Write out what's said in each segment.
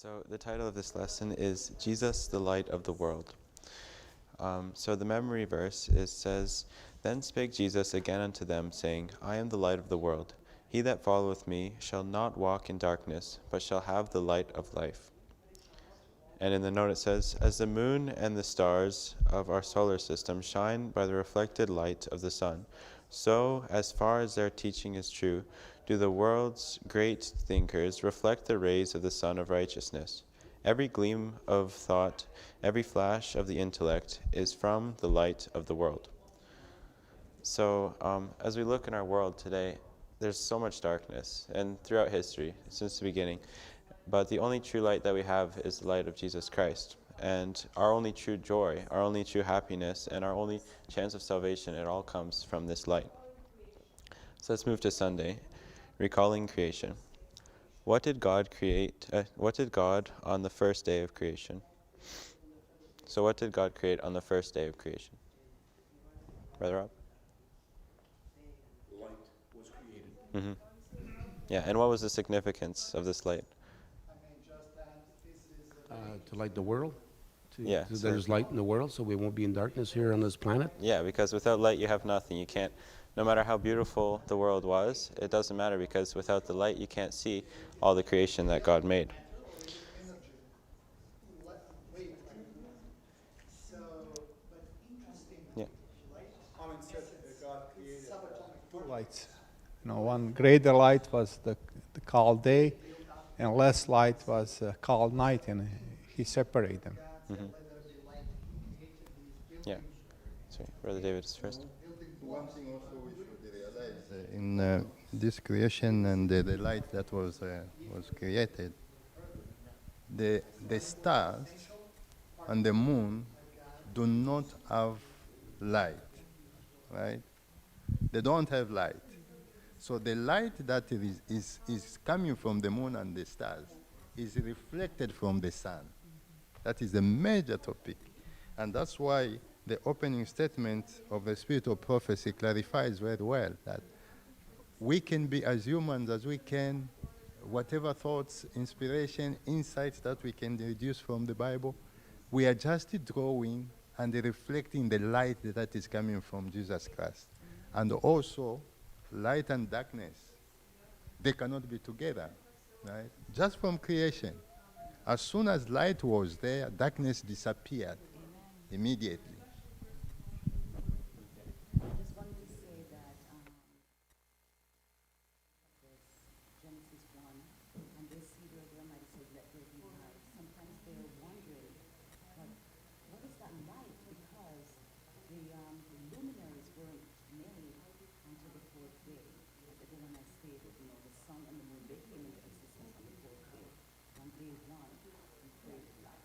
So the title of this lesson is Jesus, the Light of the World. So the memory verse says, Then spake Jesus again unto them, saying, I am the light of the world. He that followeth me shall not walk in darkness, but shall have the light of life. And in the note it says, As the moon and the stars of our solar system shine by the reflected light of the sun, so, as far as their teaching is true, do the world's great thinkers reflect the rays of the sun of righteousness. Every gleam of thought, every flash of the intellect is from the light of the world. So, as we look in our world today, there's so much darkness, and throughout history, since the beginning. But the only true light that we have is the light of Jesus Christ. And our only true joy, our only true happiness, and our only chance of salvation, it all comes from this light. So let's move to Sunday, recalling creation. What did God create? What did God on the first day of creation? So what did God create on the first day of creation? Brother Rob? Light was created. Mm-hmm. Yeah, and what was the significance of this light? To light the world. Yeah, So so there's light in the world, so we won't be in darkness here on this planet. yeah, because without light you have nothing. You can't, no matter how beautiful the world was, it doesn't matter because without the light you can't see all the creation that God made. Yeah. Amen said God created two lights. One greater light was the called day, and less light was called night, and he separated them. Mm-hmm. Yeah. Sorry, Brother David is first. One thing also we should realize in this creation and the light that was created, the stars and the moon do not have light, right? They don't have light. So the light that is coming from the moon and the stars is reflected from the sun. That is a major topic. And that's why the opening statement of the Spirit of Prophecy clarifies very well that we can be as humans as we can, whatever thoughts, inspiration, insights that we can deduce from the Bible, we are just drawing and reflecting the light that is coming from Jesus Christ. And also, light and darkness, they cannot be together, right? Just from creation. As soon as light was there, darkness disappeared immediately. I just wanted to say that Genesis 1, and they see where the Almighty said, let there be light. Sometimes they're wondering, what is that light? Because the luminaries weren't made until the fourth day. As everyone has stated, the sun and the moon, they came into existence on the fourth day. On day one, we created light.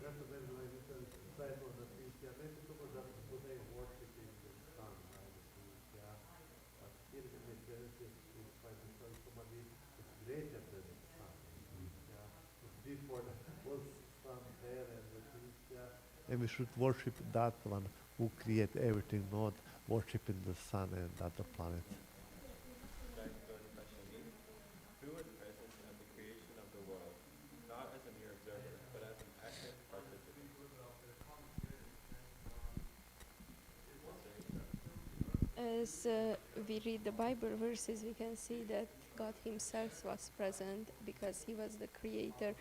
That's a very logical type of the things. Yeah, many people that today worshiping the sun, right? The things, yeah. But here in the Genesis, we try to show somebody is greater than the sun. Yeah. It's before the was sun there and the things, yeah. And we should worship that one who create everything, not worshiping the sun and other planets. Who was present at the creation of the world, not as a mere observer, but as an active participant? As we read the Bible verses, we can see that God Himself was present because He was the Creator.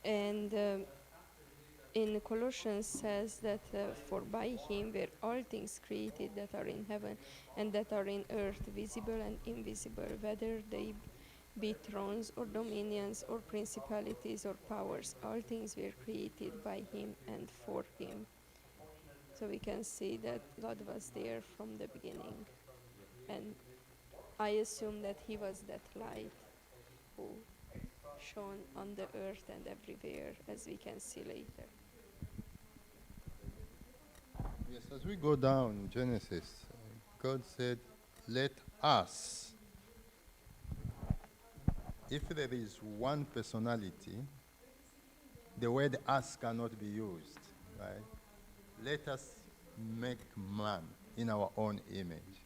And in Colossians says that for by Him were all things created that are in heaven and that are in earth, visible and invisible, whether they be thrones or dominions or principalities or powers. All things were created by Him and for Him. So we can see that God was there from the beginning. And I assume that He was that light who shone on the earth and everywhere, as we can see later. Yes, as we go down in Genesis, God said, let us. If there is one personality, the word us cannot be used, right? Let us make man in our own image.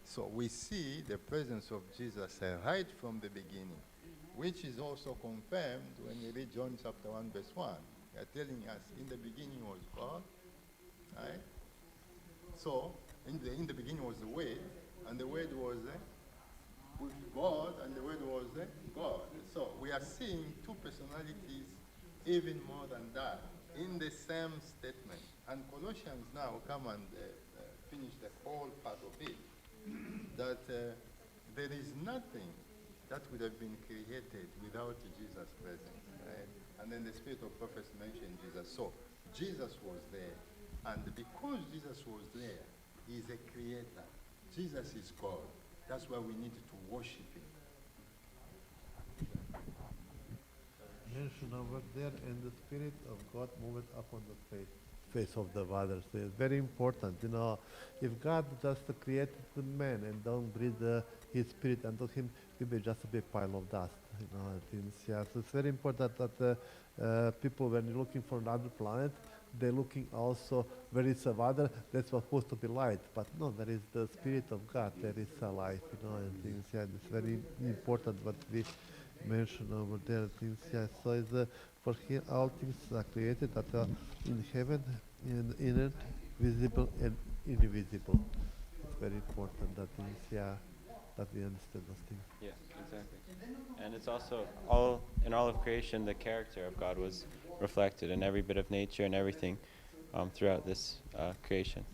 So we see the presence of Jesus right from the beginning, which is also confirmed when you read John chapter 1, verse 1. They are telling us, in the beginning was God, right? So, in the beginning was the Word, and the Word was with God, and the Word was God. So we are seeing two personalities, even more than that, in the same statement. And Colossians now come and finish the whole part of it, that there is nothing that would have been created without Jesus' presence. Right? And then the spirit of prophecy mentioned Jesus. So Jesus was there. And because Jesus was there, he is a creator. Jesus is God. That's why we need to worship him. Mention over there, and the Spirit of God moved upon the face of the waters. So it's very important, if God just created the man and don't breathe his spirit unto him, he will be just a big pile of dust, things. Yeah, so it's very important that people, when you're looking for another planet, they're looking also where is the water, that's what's supposed to be light. But no, there is the Spirit of God, there is a life, and things. Yeah, it's very important what we mention over there, things. Yeah, so it's, for here all things are created that are in heaven and in earth, visible and invisible. It's very important that things, yeah, that we understand those things. Yeah, exactly. And it's also in all of creation, the character of God was reflected in every bit of nature and everything throughout this creation.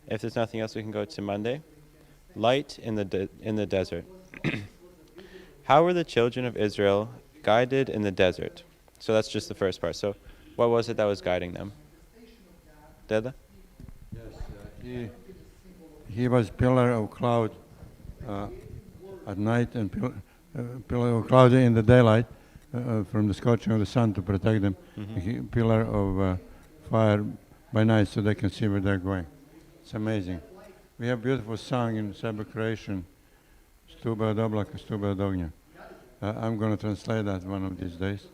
If there's nothing else, we can go to Monday. Light in the desert. How were the children of Israel guided in the desert? So that's just the first part. So what was it that was guiding them? Deda? Yes, he was pillar of cloud at night and pillar of cloud in the daylight from the scorching of the sun to protect them. Pillar of fire by night so they can see where they're going. It's amazing. We have beautiful song in Cyber creation, Stuba od oblaka, Stuba od ognia. I'm going to translate that one of these days.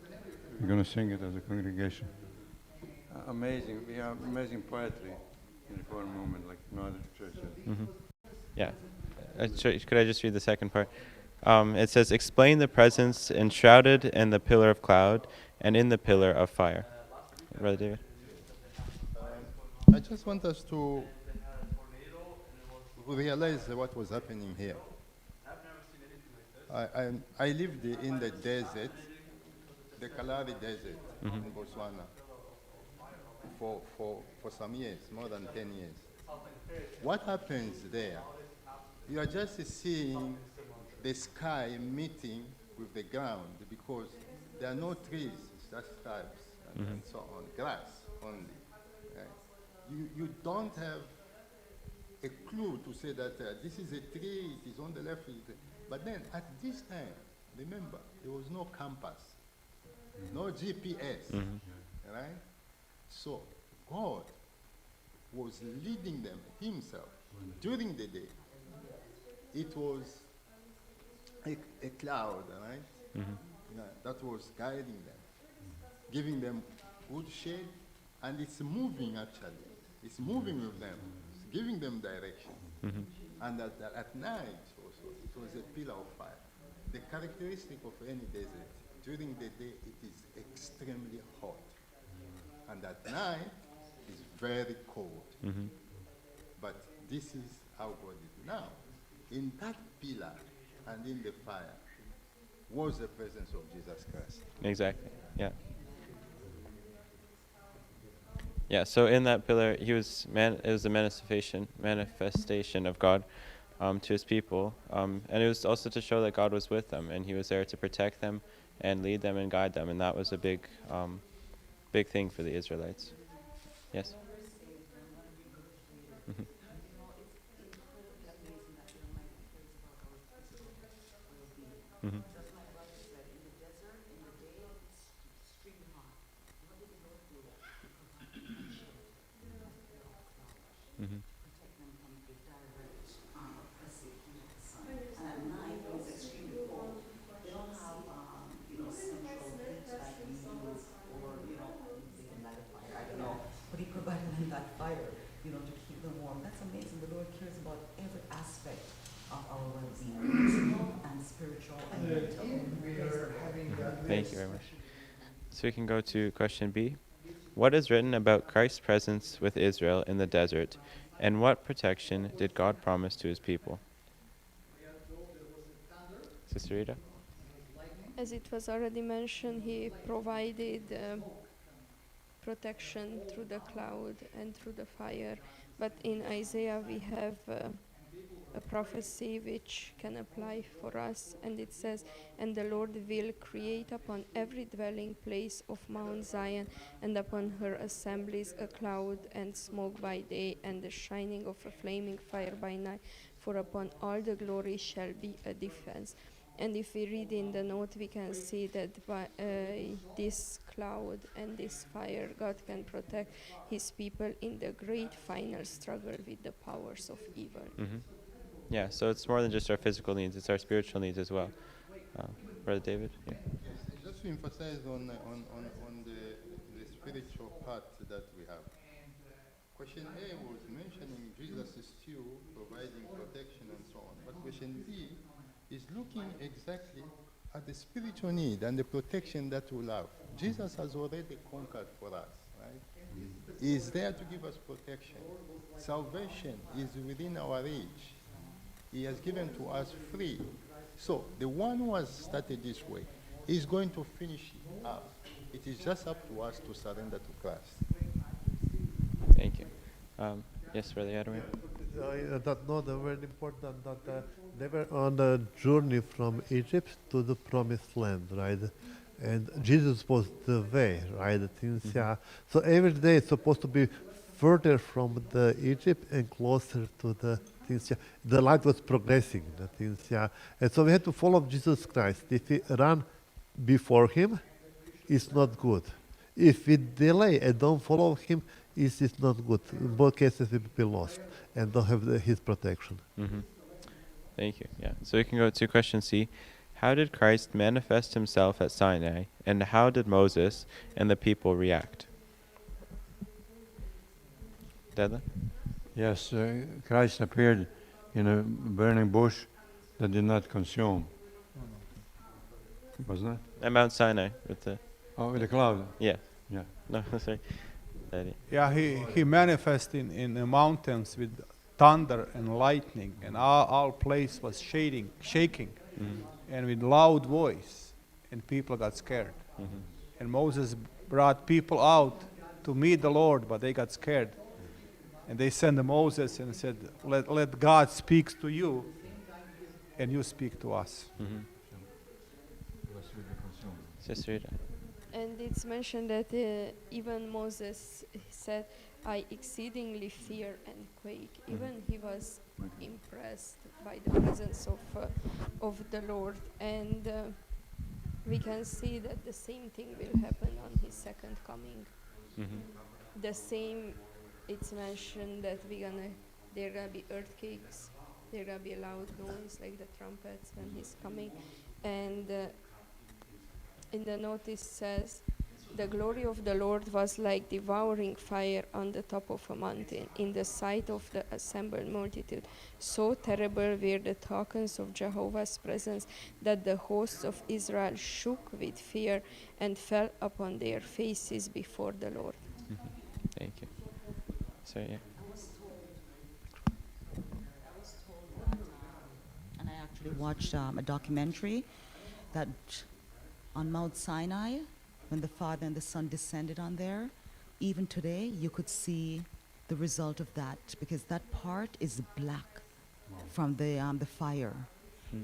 We're going to sing it as a congregation. Amazing. We have amazing poetry in the Reform movement, like no other church has. Yeah. Could I just read the second part? It says, explain the presence enshrouded in the pillar of cloud and in the pillar of fire. Brother David? I just want us to realize what was happening here. I lived in the desert, the Kalahari Desert in Botswana, for some years, more than 10 years. What happens there? You are just seeing the sky meeting with the ground because there are no trees, it's just shrubs and so on, grass only. Right? You don't have a clue to say that this is a tree, it is on the left. But then at this time, remember, there was no compass, no GPS, right? So God was leading them himself during the day. It was a cloud, right? Yeah, that was guiding them, giving them good shade, and it's moving actually. It's moving with them, it's giving them direction. And at night also, it was a pillar of fire. The characteristic of any desert, during the day it is extremely hot. And at night, it's very cold. But this is how God is. Now, in that pillar and in the fire was the presence of Jesus Christ. Exactly. Yeah. Yeah. So in that pillar, it was the manifestation of God to His people, and it was also to show that God was with them, and He was there to protect them and lead them and guide them, and that was a big thing for the Israelites. Yes. Just like Roger said, in the desert, in the day, it's extremely hot. What did the Lord do? He provided them shade. Protect them from the direct oppressive heat of the sun. And at night, when it's extremely cold, they don't have, central heat like we use, or, they can light a fire, I don't know. But he provided them that fire, to keep them warm. That's amazing. The Lord cares about every aspect very much. So we can go to question B. What is written about Christ's presence with Israel in the desert, and what protection did God promise to his people? Sister Rita? As it was already mentioned, he provided protection through the cloud and through the fire. But in Isaiah, we have a prophecy which can apply for us, and it says, "And the Lord will create upon every dwelling place of Mount Zion and upon her assemblies a cloud and smoke by day and the shining of a flaming fire by night, for upon all the glory shall be a defense." And if we read in the note, we can see that by this cloud and this fire, God can protect his people in the great final struggle with the powers of evil. Yeah, so it's more than just our physical needs, it's our spiritual needs as well. Brother David? Yeah. Yes, just to emphasize on the spiritual part that we have. Question A was mentioning Jesus is still providing protection and so on. But question B is looking exactly at the spiritual need and the protection that we'll have. Jesus has already conquered for us, right? He is there to give us protection. Salvation is within our reach. He has given to us free. So the one who has started this way is going to finish it up. It is just up to us to surrender to Christ. Thank you. Yes, Brother Yadomir? That note very important that they were on the journey from Egypt to the promised land, right? And Jesus was the way, right? Yeah. So every day it's supposed to be further from the Egypt and closer to the things. Yeah. The light was progressing, the things. Yeah. And so we had to follow Jesus Christ. If we run before him, it's not good. If we delay and don't follow him, it's not good. In both cases, we will be lost and don't have his protection. Thank you. Yeah. So we can go to question C. How did Christ manifest himself at Sinai, and how did Moses and the people react? Dada? Yes, Christ appeared in a burning bush that did not consume. Wasn't it? At Mount Sinai with the... Oh, with the cloud. Yeah. Yeah. No, sorry. Daddy. Yeah, he manifested in the mountains with thunder and lightning, and all place was shaking, and with loud voice, and people got scared. And Moses brought people out to meet the Lord, but they got scared. And they sent to Moses and said, let God speak to you, and you speak to us. Sister Rita? And it's mentioned that even Moses said, "I exceedingly fear and quake." Even he was impressed by the presence of the Lord. And we can see that the same thing will happen on his second coming. The same, it's mentioned that there are gonna be earthquakes, there are gonna be a loud noise like the trumpets when he's coming. And in the notice says, "The glory of the Lord was like devouring fire on the top of a mountain, in the sight of the assembled multitude. So terrible were the tokens of Jehovah's presence that the hosts of Israel shook with fear and fell upon their faces before the Lord." Thank you. So, yeah. I was told and I actually watched a documentary that on Mount Sinai, when the Father and the Son descended on there, even today you could see the result of that, because that part is black from the fire.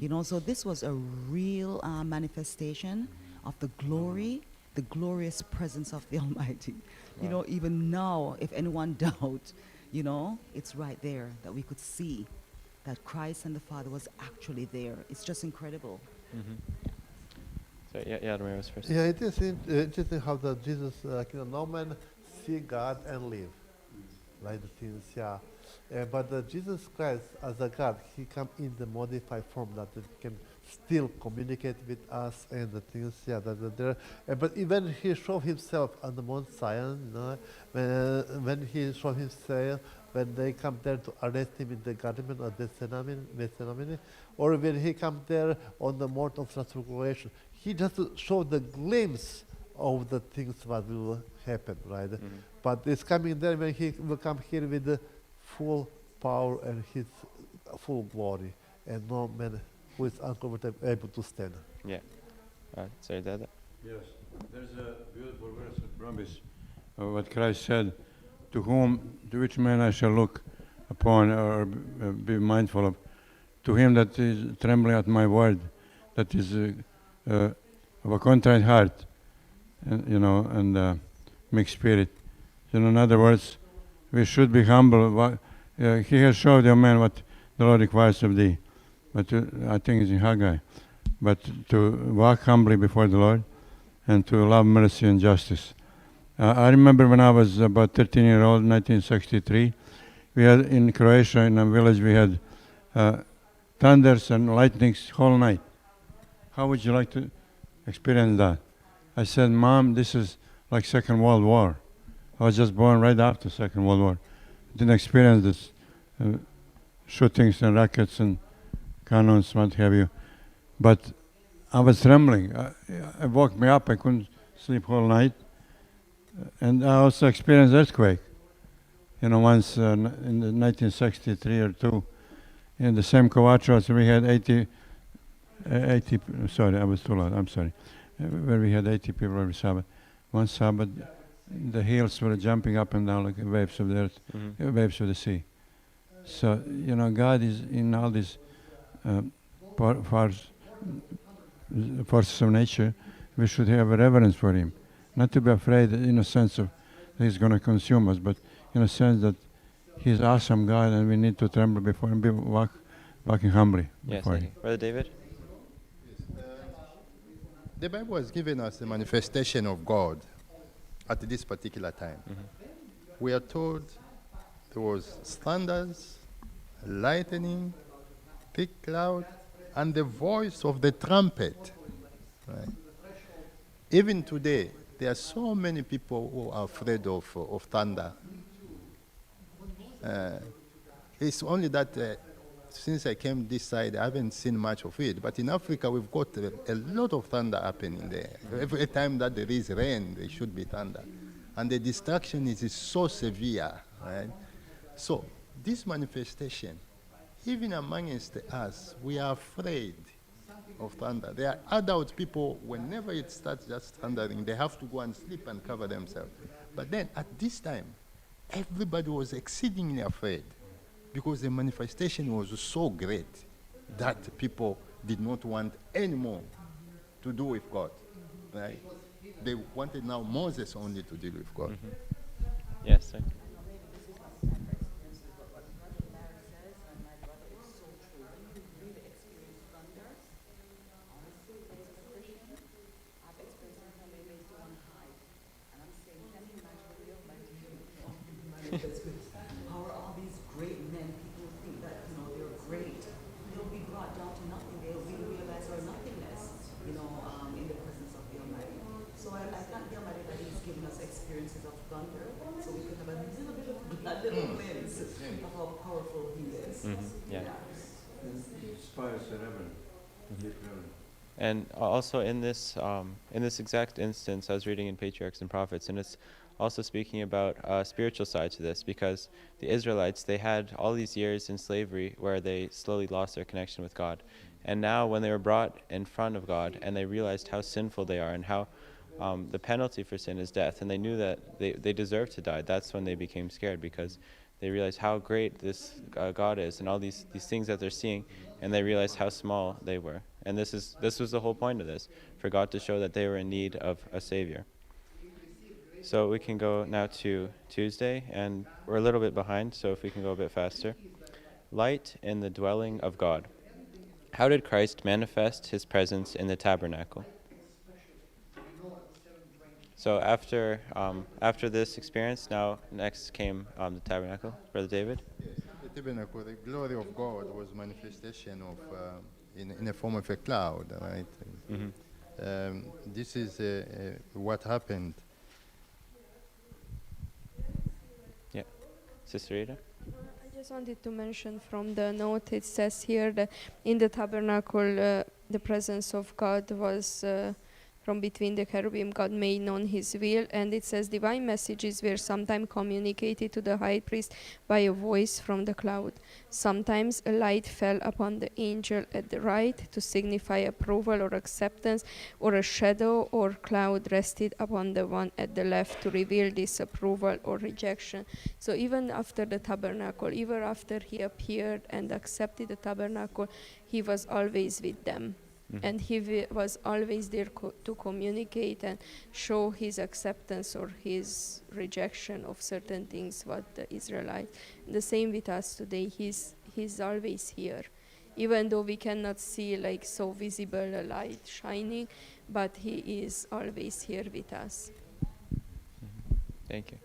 You know, so this was a real manifestation of the glory, the glorious presence of the Almighty. You know, even now, if anyone doubts, you know, it's right there that we could see that Christ and the Father was actually there. It's just incredible. So, Yadomir was first. Yeah, it is interesting how that Jesus, no man see God and live, like the things, yeah. But Jesus Christ, as a God, he come in the modified form that he can still communicate with us and the things, yeah, that are there. But even he showed himself on the Mount Zion, you know, when he showed himself, when they come there to arrest him in the garden of Gethsemane, or when he come there on the Mount of Transfiguration. He just showed the glimpse of the things what will happen, right? But it's coming there when he will come here with the full power and his full glory, and no man who is uncomfortable able to stand. Yeah. Sorry, Dada. Yes, there's a beautiful verse of promise of what Christ said, to which man I shall look upon or be mindful of, to him that is trembling at my word, that is of a contrite heart, and mixed spirit. So in other words, we should be humble. He has showed you, man, what the Lord requires of thee. But I think it's in Haggai. But to walk humbly before the Lord and to love mercy and justice. I remember when I was about 13 years old, 1963, we had in Croatia, in a village, we had thunders and lightnings whole night. How would you like to experience that? I said, Mom, this is like Second World War. I was just born right after Second World War. Didn't experience this shootings and rockets and cannons, what have you. But I was trembling. It woke me up. I couldn't sleep whole night. And I also experienced earthquake. Once in the 1963 or 2, in the same Kovačevac, we had 80, sorry, I was too loud, I'm sorry. Where we had 80 people every Sabbath. One Sabbath, the hills were jumping up and down like waves of the earth, waves of the sea. So, God is in all these forces of nature. We should have a reverence for Him. Not to be afraid in a sense of that He's going to consume us, but in a sense that He's awesome God and we need to tremble before Him, walking humbly before Him. Brother David? The Bible has given us the manifestation of God at this particular time. We are told there was thunders, lightning, thick cloud, and the voice of the trumpet. Right? Even today, there are so many people who are afraid of thunder. It's only that since I came this side, I haven't seen much of it. But in Africa, we've got a lot of thunder happening there. Every time that there is rain, there should be thunder. And the destruction is so severe, right? So this manifestation, even amongst us, we are afraid of thunder. There are adult people, whenever it starts just thundering, they have to go and sleep and cover themselves. But then at this time, everybody was exceedingly afraid because the manifestation was so great that people did not want any more to do with God. Right? They wanted now Moses only to deal with God. Yes, sir. How are all these great men, people think that, they're great. They'll be brought down to nothing. They'll realize their nothingness, in the presence of the Almighty. So I thank the Almighty that He's given us experiences of thunder, so we can have a little bit of a little glimpse of how powerful He is. Yeah. Inspires a reverence, deep reverence. And also in this exact instance, I was reading in Patriarchs and Prophets, and it's also speaking about a spiritual side to this, because the Israelites, they had all these years in slavery where they slowly lost their connection with God. And now when they were brought in front of God and they realized how sinful they are and how the penalty for sin is death, and they knew that they deserved to die, that's when they became scared, because they realized how great this God is and all these things that they're seeing, and they realized how small they were. And this was the whole point of this, for God to show that they were in need of a Savior. So we can go now to Tuesday, and we're a little bit behind, so if we can go a bit faster. Light in the dwelling of God. How did Christ manifest His presence in the tabernacle? So after this experience, now next came the tabernacle. Brother David? Yes, the tabernacle, the glory of God was manifestation of in the form of a cloud, right? This is what happened. Yeah. Sister Rita? Just wanted to mention from the note, it says here that in the tabernacle, the presence of God was from between the cherubim. God made known his will, and it says divine messages were sometimes communicated to the high priest by a voice from the cloud. Sometimes a light fell upon the angel at the right to signify approval or acceptance, or a shadow or cloud rested upon the one at the left to reveal disapproval or rejection. So even after the tabernacle, even after he appeared and accepted the tabernacle, he was always with them. And he was always there to communicate and show his acceptance or his rejection of certain things what the Israelites. The same with us today. He's always here, even though we cannot see like so visible a light shining, but he is always here with us. Thank you.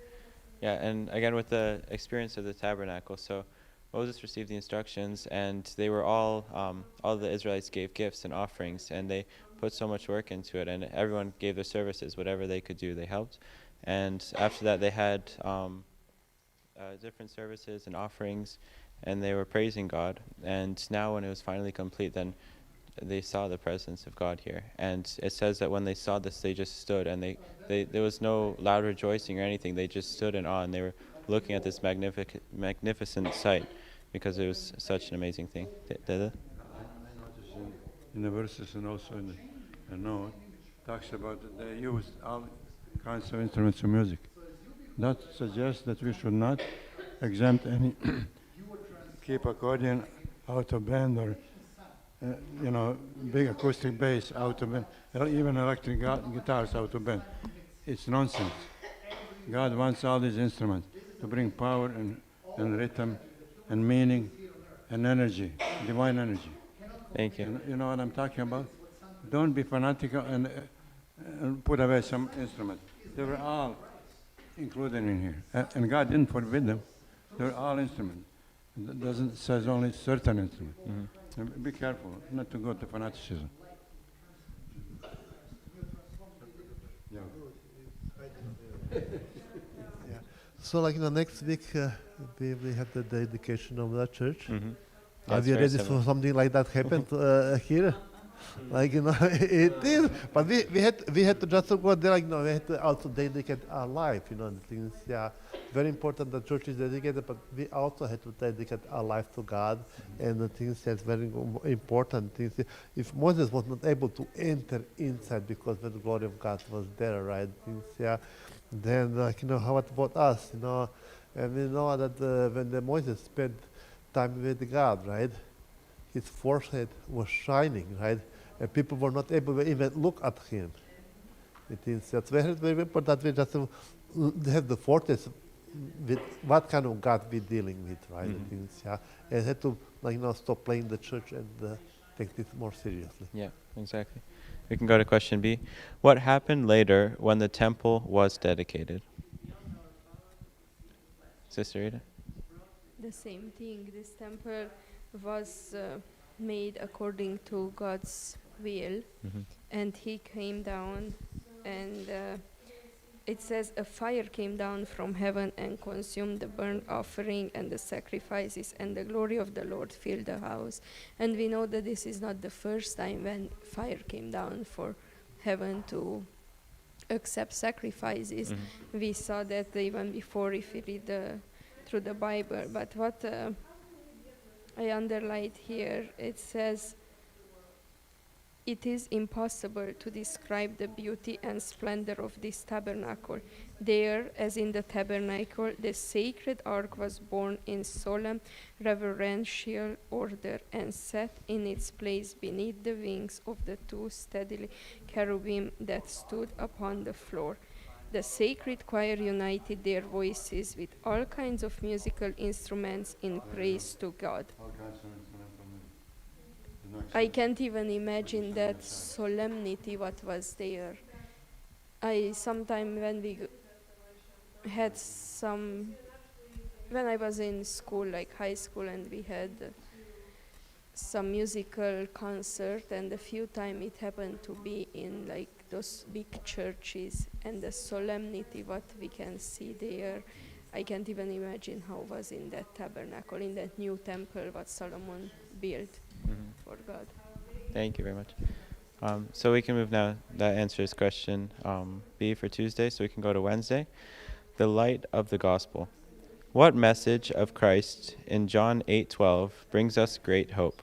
Yeah, and again with the experience of the tabernacle, so Moses received the instructions, and they were all the Israelites gave gifts and offerings, and they put so much work into it, and everyone gave their services, whatever they could do, they helped. And after that, they had different services and offerings, and they were praising God. And now when it was finally complete, then they saw the presence of God here. And it says that when they saw this, they just stood, and there was no loud rejoicing or anything. They just stood in awe, and they were looking at this magnificent sight, because it was such an amazing thing. Dada? I noticed in the verses and also in the note, talks about that they used all kinds of instruments of music. That suggests that we should not exempt any, keep accordion out of band or, big acoustic bass out of band, or even electric guitars out of band. It's nonsense. God wants all these instruments to bring power and rhythm and meaning and energy, divine energy. Thank you. You know what I'm talking about? Don't be fanatical and put away some instrument. They were all included in here. And God didn't forbid them. They were all instruments. It doesn't says only certain instruments. Be careful not to go to fanaticism. Yeah. So, like next week, we have the dedication of that church. Yeah, Are it's you very ready for similar. something like that happen here? Like it is. But we had to just go there. Like we had to also dedicate our life. The things. Yeah, very important. The church is dedicated, but we also had to dedicate our life to God, and the things that's very important. Things. If Moses was not able to enter inside because the glory of God was there, right? Things. Yeah. Then how about us? And we know that when Moses spent time with God, right? His forehead was shining, right? And people were not able to even look at him. It is that's very, very important that we just have the fortress with what kind of God we're dealing with, right? It is, yeah. And had to stop playing the church and take this more seriously. Yeah, exactly. We can go to question B. What happened later when the temple was dedicated? Sister Rita? The same thing. This temple was made according to God's will, and he came down, and it says a fire came down from heaven and consumed the burnt offering and the sacrifices, and the glory of the Lord filled the house. And we know that this is not the first time when fire came down for heaven to accept sacrifices. We saw that even before, if we read through the Bible. But what I underlined here, it says, it is impossible to describe the beauty and splendor of this tabernacle. There, as in the tabernacle, the sacred ark was borne in solemn reverential order and set in its place beneath the wings of the two steadily cherubim that stood upon the floor. The sacred choir united their voices with all kinds of musical instruments in praise to God. All kinds of instruments. I can't even imagine that solemnity what was there. Sometime when we had when I was in school, like high school, and we had some musical concert, and a few times it happened to be in like those big churches, and the solemnity what we can see there, I can't even imagine how it was in that tabernacle, in that new temple what Solomon built for God. Thank you very much. So we can move now. That answers question B for Tuesday, so we can go to Wednesday. The light of the gospel. What message of Christ in John 8:12 brings us great hope?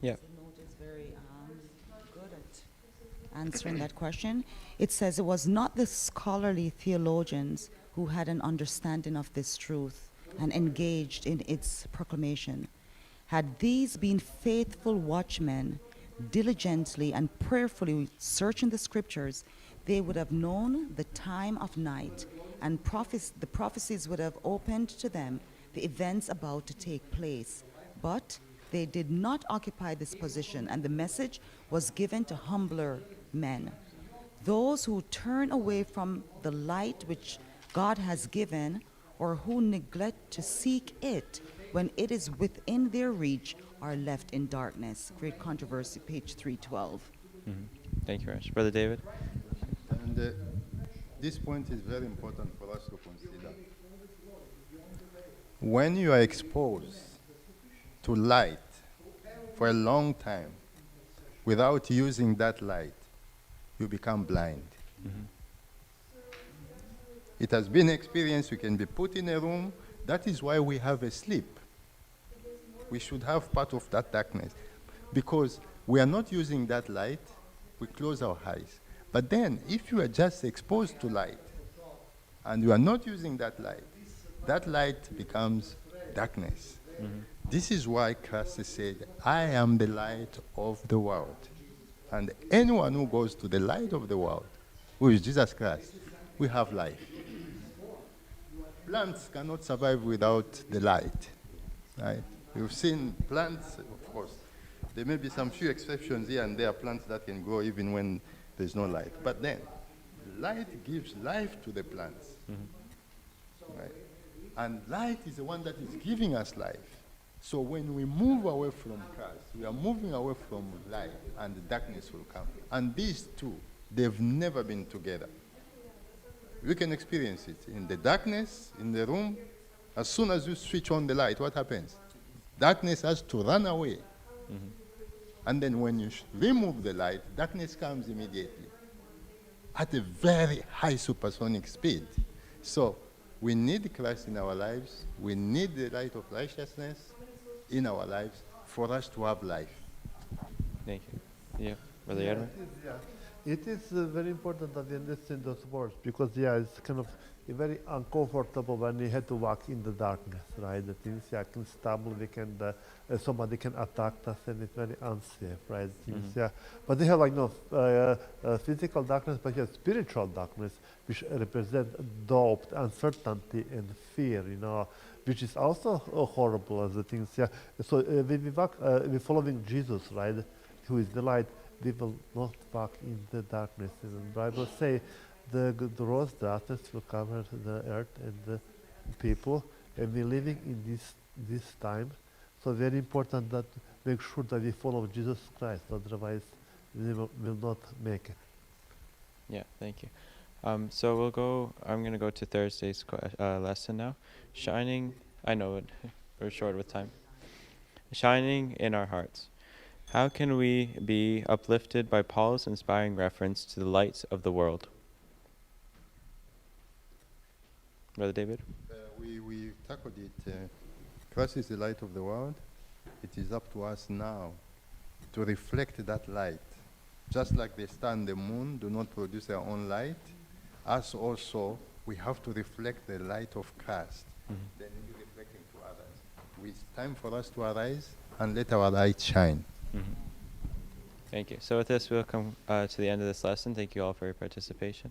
Yeah. The note is very good at answering that question. It says it was not the scholarly theologians who had an understanding of this truth and engaged in its proclamation. Had these been faithful watchmen, diligently and prayerfully searching the scriptures, they would have known the time of night, and the prophecies would have opened to them the events about to take place. But they did not occupy this position, and the message was given to humbler men. Those who turn away from the light which God has given, or who neglect to seek it when it is within their reach, are left in darkness. Great Controversy, page 312. Thank you very much. Brother David? And this point is very important for us to consider. When you are exposed to light for a long time without using that light, you become blind. It has been experienced. You can be put in a room. That is why we have a sleep. We should have part of that darkness. Because we are not using that light, we close our eyes. But then, if you are just exposed to light, and you are not using that light becomes darkness. This is why Christ said, I am the light of the world. And anyone who goes to the light of the world, who is Jesus Christ, we have life. Plants cannot survive without the light, right? You've seen plants, of course. There may be some few exceptions here and there, plants that can grow even when there's no light. But then, light gives life to the plants, right? And light is the one that is giving us life. So when we move away from Christ, we are moving away from light, and the darkness will come. And these two, they've never been together. We can experience it in the darkness, in the room. As soon as you switch on the light, what happens? Darkness has to run away. And then when you remove the light, darkness comes immediately at a very high supersonic speed. So we need Christ in our lives. We need the light of righteousness in our lives for us to have life. Thank you. Yeah, Brother Yerma? It is very important that we understand those words because, it's kind of very uncomfortable when you have to walk in the darkness, right? The things can stumble, somebody can attack us, and it's very unsafe, right? Things, but they have physical darkness, but you have spiritual darkness, which represent doubt, uncertainty, and fear, which is also horrible as the things. So when we walk, we're following Jesus, right? Who is the light. We will not walk in the darkness. And the Bible say the gross darkness will cover the earth and the people, and we're living in this time. So very important that make sure that we follow Jesus Christ, otherwise we will not make it. Yeah, thank you. So I'm going to go to Thursday's lesson now. Shining, I know it, we're short with time. Shining in our hearts. How can we be uplifted by Paul's inspiring reference to the light of the world? Brother David? We tackled it. Christ is the light of the world. It is up to us now to reflect that light. Just like the star and the moon do not produce their own light, us also, we have to reflect the light of Christ. Then we reflect it to others. It's time for us to arise and let our light shine. Thank you. So with this, we'll come to the end of this lesson. Thank you all for your participation.